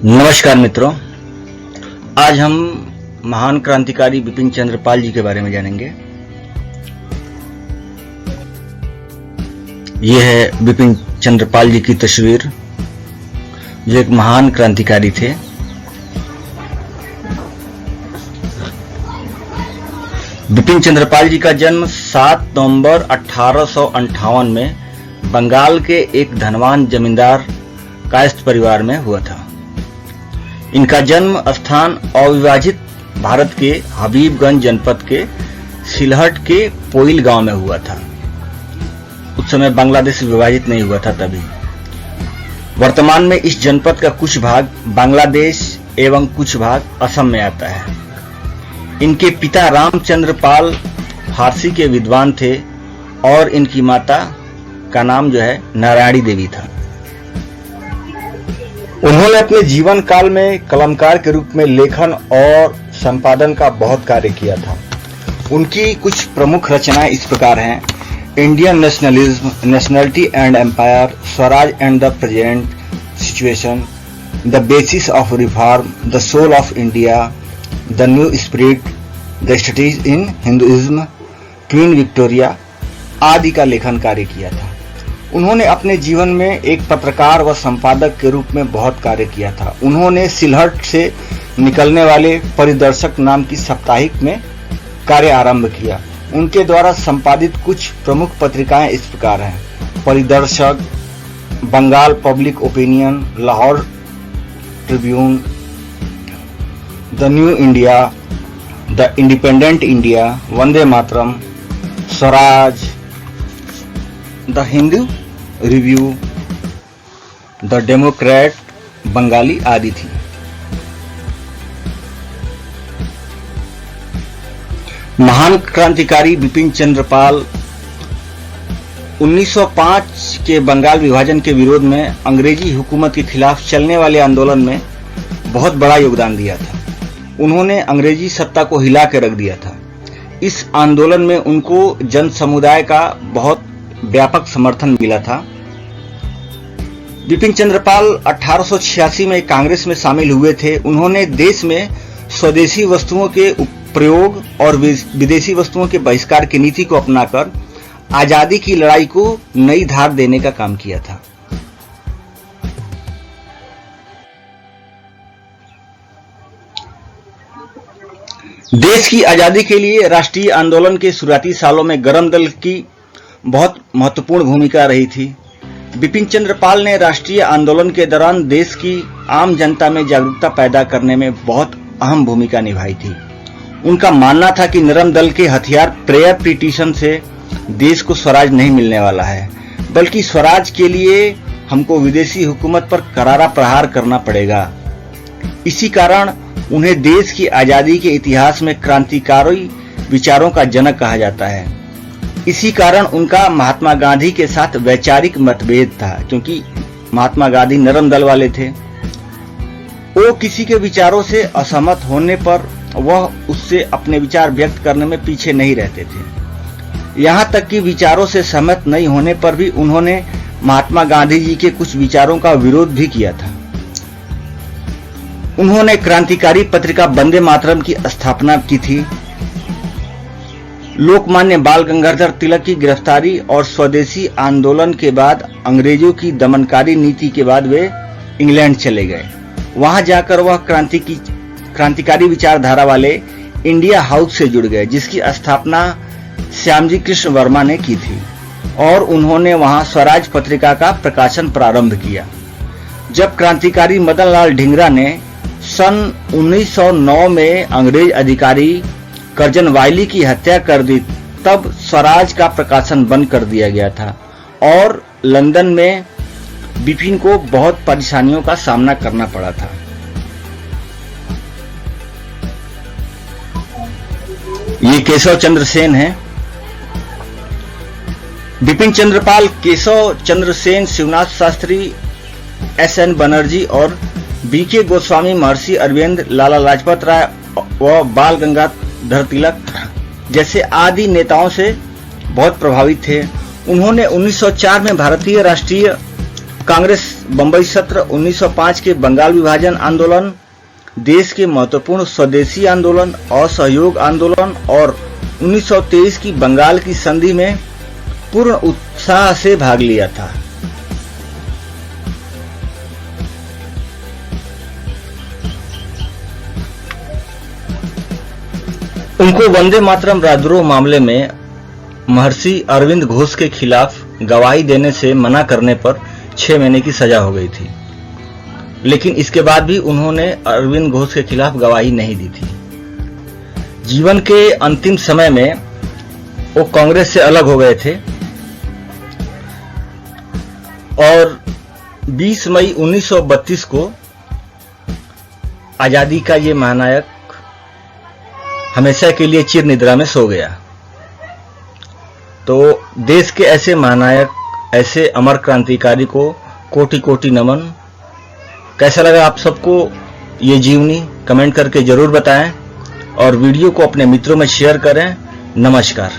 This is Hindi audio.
नमस्कार मित्रों, आज हम महान क्रांतिकारी बिपिन चंद्र पाल जी के बारे में जानेंगे। यह है बिपिन चंद्र पाल जी की तस्वीर, जो एक महान क्रांतिकारी थे। बिपिन चंद्र पाल जी का जन्म 7 नवंबर 1858 में बंगाल के एक धनवान जमींदार कायस्थ परिवार में हुआ था। इनका जन्म स्थान अविभाजित भारत के हबीबगंज जनपद के सिलहट के पोइल गांव में हुआ था। उस समय बांग्लादेश विभाजित नहीं हुआ था तभी। वर्तमान में इस जनपद का कुछ भाग बांग्लादेश एवं कुछ भाग असम में आता है। इनके पिता रामचंद्र पाल फारसी के विद्वान थे और इनकी माता का नाम जो है नारायणी देवी था। उन्होंने अपने जीवन काल में कलमकार के रूप में लेखन और संपादन का बहुत कार्य किया था। उनकी कुछ प्रमुख रचनाएं इस प्रकार हैं: Indian nationalism, nationality and empire, Swaraj and the present situation, the basis of reform, the soul of India, the new spirit, the studies in Hinduism, Queen Victoria आदि का लेखन कार्य किया था। उन्होंने अपने जीवन में एक पत्रकार व संपादक के रूप में बहुत कार्य किया था। उन्होंने सिलहट से निकलने वाले परिदर्शक नाम की साप्ताहिक में कार्य आरंभ किया। उनके द्वारा संपादित कुछ प्रमुख पत्रिकाएं इस प्रकार हैं: Paridarshak, Bengal public opinion, Lahore tribune, the new India, the independent India, Vande Mataram, Swaraj, the Hindu review, the democrat Bengali आदि थी। महान क्रांतिकारी बिपिन चंद्र पाल 1905 के बंगाल विभाजन के विरोध में अंग्रेजी हुकूमत के खिलाफ चलने वाले आंदोलन में बहुत बड़ा योगदान दिया था। उन्होंने अंग्रेजी सत्ता को हिला के रख दिया था। इस आंदोलन में उनको जन समुदाय का बहुत व्यापक समर्थन मिला था। बिपिन चंद्र पाल 1886 में कांग्रेस में शामिल हुए थे। उन्होंने देश में स्वदेशी वस्तुओं के प्रयोग और विदेशी वस्तुओं के बहिष्कार की नीति को अपनाकर आजादी की लड़ाई को नई धार देने का काम किया था। देश की आजादी के लिए राष्ट्रीय आंदोलन के शुरुआती सालों में गरम दल की बहुत महत्वपूर्ण भूमिका रही थी। बिपिन चंद्र पाल ने राष्ट्रीय आंदोलन के दौरान देश की आम जनता में जागरूकता पैदा करने में बहुत अहम भूमिका निभाई थी। उनका मानना था कि नरम दल के हथियार प्रेयर पिटीशन से देश को स्वराज नहीं मिलने वाला है, बल्कि स्वराज के लिए हमको विदेशी हुकूमत पर करारा प्रहार करना पड़ेगा। इसी कारण उन्हें देश की आजादी के इतिहास में क्रांतिकारी विचारों का जनक कहा जाता है। इसी कारण उनका महात्मा गांधी के साथ वैचारिक मतभेद था, क्योंकि महात्मा गांधी नरम दल वाले थे। वो किसी के विचारों से असहमत होने पर वह उससे अपने विचार व्यक्त करने में पीछे नहीं रहते थे। यहाँ तक कि विचारों से सहमत नहीं होने पर भी उन्होंने महात्मा गांधी जी के कुछ विचारों का विरोध भी किया था। उन्होंने क्रांतिकारी पत्रिका वंदे मातरम की स्थापना की थी। लोकमान्य बाल गंगाधर तिलक की गिरफ्तारी और स्वदेशी आंदोलन के बाद अंग्रेजों की दमनकारी नीति के बाद वे इंग्लैंड चले गए। वहां जाकर वह क्रांतिकारी विचारधारा वाले इंडिया हाउस से जुड़ गए, जिसकी स्थापना श्यामजी कृष्ण वर्मा ने की थी, और उन्होंने वहां स्वराज पत्रिका का प्रकाशन प्रारंभ किया। जब क्रांतिकारी मदन लाल ढींगरा ने सन 1909 में अंग्रेज अधिकारी कर्जन वायली की हत्या कर दी, तब स्वराज का प्रकाशन बंद कर दिया गया था और लंदन में बिपिन को बहुत परेशानियों का सामना करना पड़ा था। ये केशव चंद्र सेन है। बिपिन चंद्र पाल केशव चंद्र सेन, शिवनाथ शास्त्री, एस.एन. बनर्जी और बी.के. गोस्वामी, महर्षि अरविंद, लाला लाजपत राय व बाल गंगाधर तिलक जैसे आदि नेताओं से बहुत प्रभावित थे। उन्होंने 1904 में भारतीय राष्ट्रीय कांग्रेस बंबई सत्र, 1905 के बंगाल विभाजन आंदोलन, देश के महत्वपूर्ण स्वदेशी आंदोलन, असहयोग आंदोलन और 1923 की बंगाल की संधि में पूर्ण उत्साह से भाग लिया था। उनको वंदे मातरम राजद्रोह मामले में महर्षि अरविंद घोष के खिलाफ गवाही देने से मना करने पर 6 महीने की सजा हो गई थी, लेकिन इसके बाद भी उन्होंने अरविंद घोष के खिलाफ गवाही नहीं दी थी। जीवन के अंतिम समय में वो कांग्रेस से अलग हो गए थे और 20 मई 1932 को आजादी का ये महानायक हमेशा के लिए चिर निद्रा में सो गया। तो देश के ऐसे महानायक, ऐसे अमर क्रांतिकारी को कोटि कोटि नमन। कैसा लगा आप सबको ये जीवनी, कमेंट करके जरूर बताएं और वीडियो को अपने मित्रों में शेयर करें। नमस्कार।